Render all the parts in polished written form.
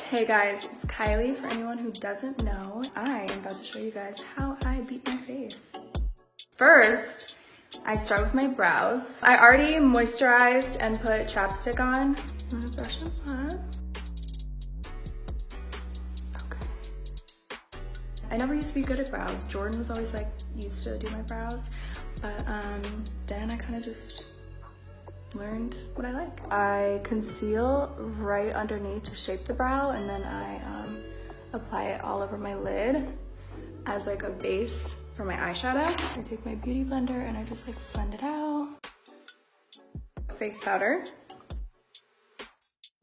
Hey guys, it's Kylie. For anyone who doesn't know, I am about to show you guys how I beat my face. First, I start with my brows. I already moisturized and put chapstick on. I'm gonna brush them up. Okay. I never used to be good at brows. Jordan was always like, used to do my brows, but then I kind of just learned what I like. I conceal right underneath to shape the brow, and then I apply it all over my lid as like a base for my eyeshadow. I take my beauty blender and I just like blend it out. Face powder,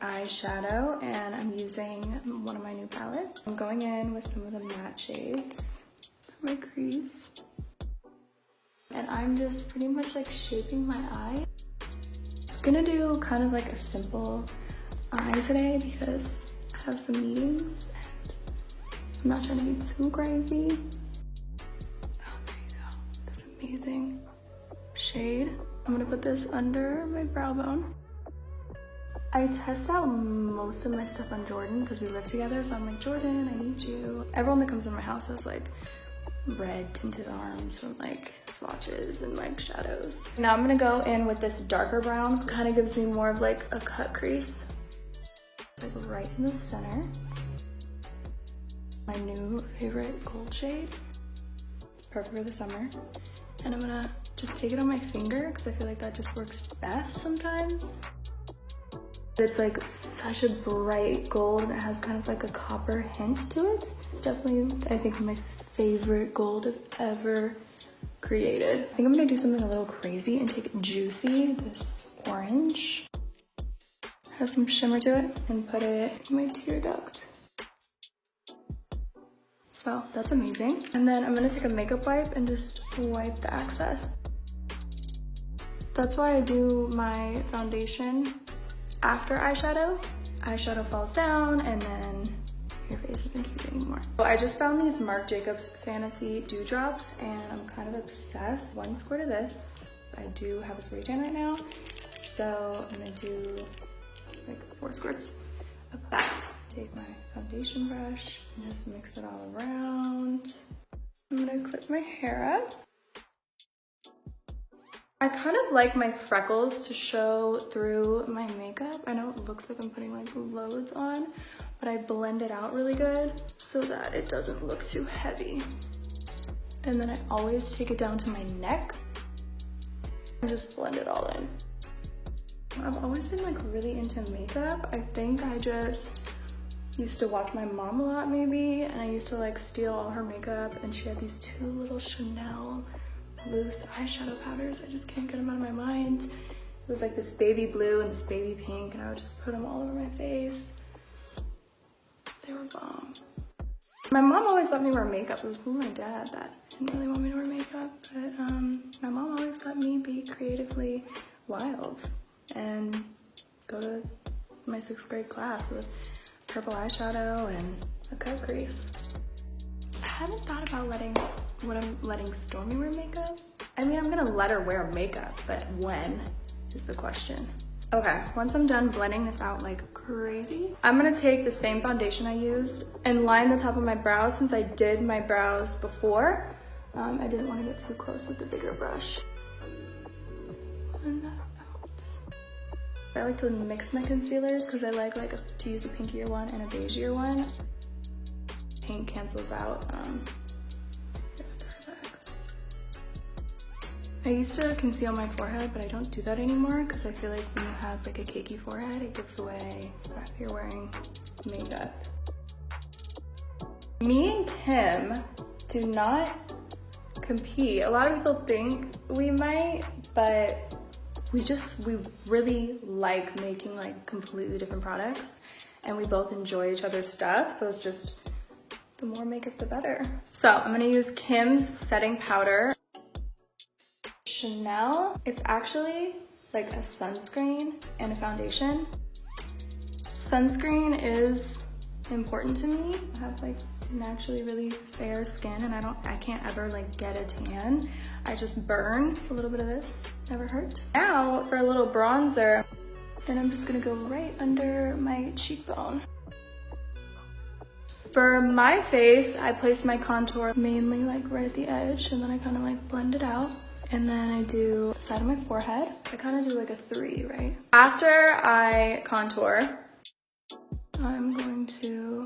eyeshadow, and I'm using one of my new palettes. I'm going in with some of the matte shades for my crease. And I'm just pretty much like shaping my eye. Gonna do kind of like a simple eye today because I have some meetings and I'm not trying to be too crazy. Oh, there you go. This amazing shade. I'm gonna put this under my brow bone. I test out most of my stuff on Jordan because we live together, so I'm like, Jordan, I need you. Everyone that comes in my house has like red tinted arms from like swatches and like shadows. Now I'm gonna go in with this darker brown. Kind of gives me more of like a cut crease. Like right in the center. My new favorite gold shade. It's perfect for the summer. And I'm gonna just take it on my finger because I feel like that just works best sometimes. It's like such a bright gold and it has kind of like a copper hint to it. It's definitely, I think, my favorite gold I've ever created. I think I'm gonna do something a little crazy and take Juicy, this orange, has some shimmer to it, and put it in my tear duct. So that's amazing. And then I'm gonna take a makeup wipe and just wipe the excess. That's why I do my foundation after eyeshadow. Eyeshadow falls down and then your face isn't cute anymore. So I just found these Marc Jacobs Fantasy Dewdrops and I'm kind of obsessed. 1 squirt of this. I do have a spray tan right now, so I'm gonna do like 4 squirts of that. Take my foundation brush and just mix it all around. I'm gonna clip my hair up. I kind of like my freckles to show through my makeup. I know it looks like I'm putting like loads on, but I blend it out really good so that it doesn't look too heavy. And then I always take it down to my neck and just blend it all in. I've always been like really into makeup. I think I just used to watch my mom a lot maybe, and I used to like steal all her makeup, and she had these 2 little Chanel loose eyeshadow powders. I just can't get them out of my mind. It was like this baby blue and this baby pink, and I would just put them all over my face. They were bomb. My mom always let me wear makeup. It was my dad that didn't really want me to wear makeup, but my mom always let me be creatively wild and go to my 6th grade class with purple eyeshadow and a cut crease. I haven't thought about letting Stormy wear makeup. I mean, I'm gonna let her wear makeup, but when is the question. Okay, once I'm done blending this out like crazy, I'm gonna take the same foundation I used and line the top of my brows. Since I did my brows before, I didn't want to get too close with the bigger brush. Blend that out. I like to mix my concealers because I like to use a pinkier one and a beigeier one. Pink cancels out I used to conceal my forehead, but I don't do that anymore because I feel like when you have like a cakey forehead, it gives away if you're wearing makeup. Me and Kim do not compete. A lot of people think we might, but we really like making like completely different products, and we both enjoy each other's stuff, so it's just the more makeup the better. So I'm gonna use Kim's setting powder. Chanel, it's actually like a sunscreen and a foundation. Sunscreen is important to me. I have like naturally really fair skin, and I can't ever like get a tan. I just burn. A little bit of this never hurt. Now for a little bronzer, and I'm just gonna go right under my cheekbone. For my face, I place my contour mainly like right at the edge, and then I kind of like blend it out. And then I do the side of my forehead. I kind of do like a 3, right? After I contour, I'm going to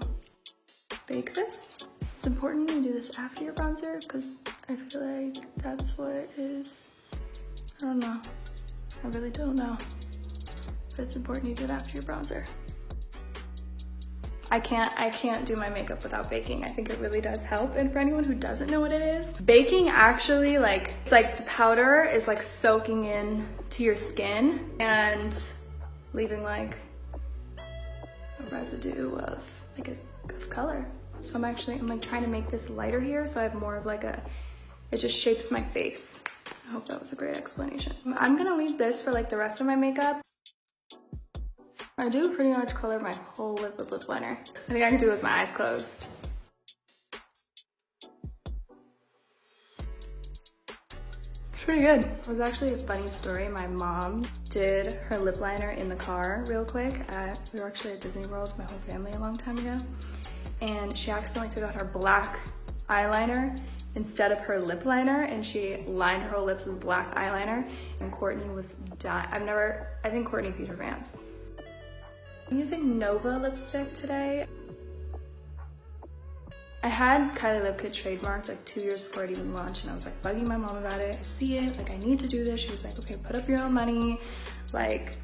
bake this. It's important to do this after your bronzer because I feel like that's what is, I don't know. I really don't know. But it's important you do it after your bronzer. I can't do my makeup without baking. I think it really does help. And for anyone who doesn't know what it is, baking actually it's like the powder is like soaking in to your skin and leaving like a residue of like of color. So I'm like trying to make this lighter here so I have more of like it just shapes my face. I hope that was a great explanation. I'm gonna leave this for like the rest of my makeup. I do pretty much color my whole lip with lip liner. I think I can do it with my eyes closed. It's pretty good. It was actually a funny story. My mom did her lip liner in the car real quick. We were actually at Disney World with my whole family a long time ago. And she accidentally took out her black eyeliner instead of her lip liner, and she lined her whole lips with black eyeliner, and Courtney was dying. I think Courtney peed her pants. I'm using Nova lipstick today. I had Kylie Lip Kit trademarked like 2 years before it even launched, and I was like bugging my mom about it. I see it, like I need to do this. She was like, okay, put up your own money. Like,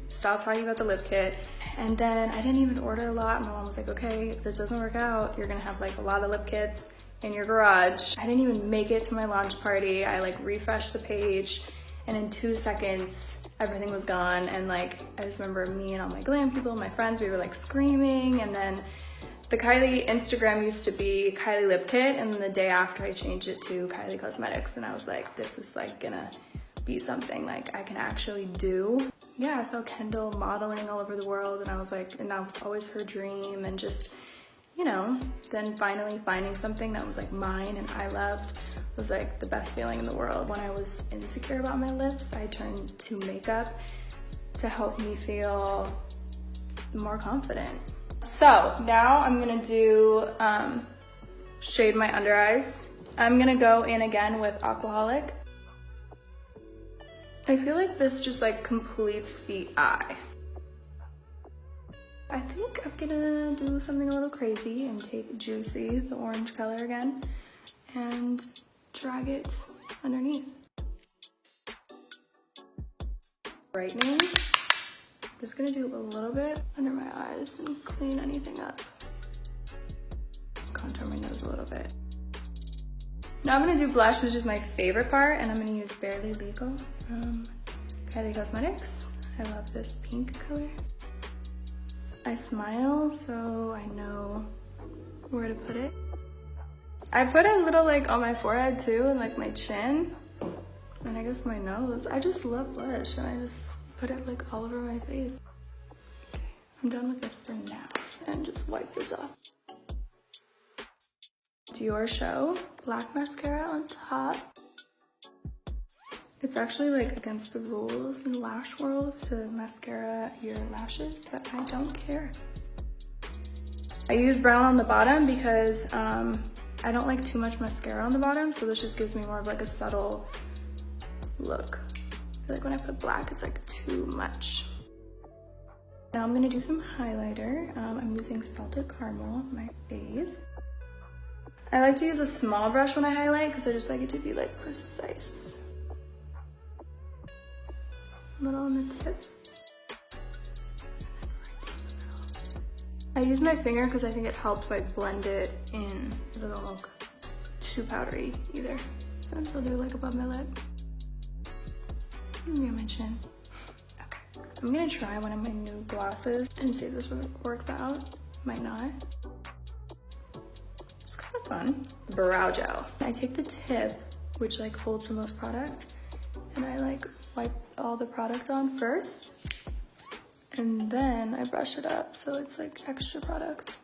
stop talking about the lip kit. And then I didn't even order a lot. My mom was like, okay, if this doesn't work out, you're gonna have like a lot of lip kits in your garage. I didn't even make it to my launch party. I like refreshed the page, and in 2 seconds, everything was gone. And like, I just remember me and all my glam people, my friends, we were like screaming. And then the Kylie Instagram used to be Kylie Lip Kit, and then the day after I changed it to Kylie Cosmetics, and I was like, this is like gonna be something like I can actually do. Yeah, I saw Kendall modeling all over the world, and I was like, and that was always her dream, and just, you know, then finally finding something that was like mine and I loved was like the best feeling in the world. When I was insecure about my lips, I turned to makeup to help me feel more confident. So now I'm gonna do shade my under eyes. I'm gonna go in again with Aquaholic. I feel like this just like completes the eye. I think I'm gonna do something a little crazy and take Juicy, the orange color again, and drag it underneath. Brightening. Just gonna do a little bit under my eyes and clean anything up. Contour my nose a little bit. Now I'm gonna do blush, which is my favorite part, and I'm gonna use Barely Legal from Kylie Cosmetics. I love this pink color. I smile, so I know where to put it. I put a little like on my forehead too, and like my chin, and I guess my nose. I just love blush, and I just put it like all over my face. Okay, I'm done with this for now, and just wipe this off. Dior Show black mascara on top. It's actually like against the rules in lash worlds to mascara your lashes, but I don't care. I use brown on the bottom because I don't like too much mascara on the bottom, so this just gives me more of like a subtle look. I feel like when I put black, it's like too much. Now I'm gonna do some highlighter. I'm using Salted Caramel, my fave. I like to use a small brush when I highlight because I just like it to be like precise. A little on the tip. I use my finger because I think it helps like blend it in. It doesn't look too powdery either. So I'm still doing like above my lip. Maybe on my chin. Okay. I'm gonna try one of my new glosses and see if this works out. Might not. It's kind of fun. Brow gel. I take the tip, which like holds the most product, and I like wipe all the product on first, and then I brush it up so it's like extra product.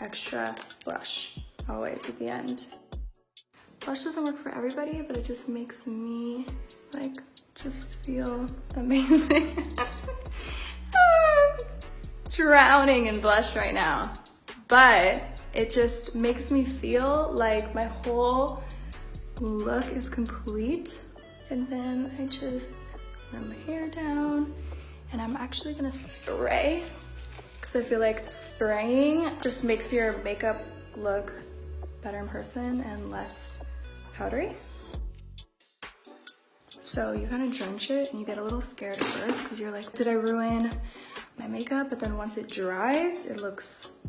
Extra blush, always at the end. Blush doesn't work for everybody, but it just makes me like just feel amazing. Drowning in blush right now. but it just makes me feel like my whole look is complete. And then I just run my hair down, and I'm actually gonna spray, because I feel like spraying just makes your makeup look better in person and less powdery. So you kind of drench it and you get a little scared at first because you're like, did I ruin my makeup? But then once it dries, it looks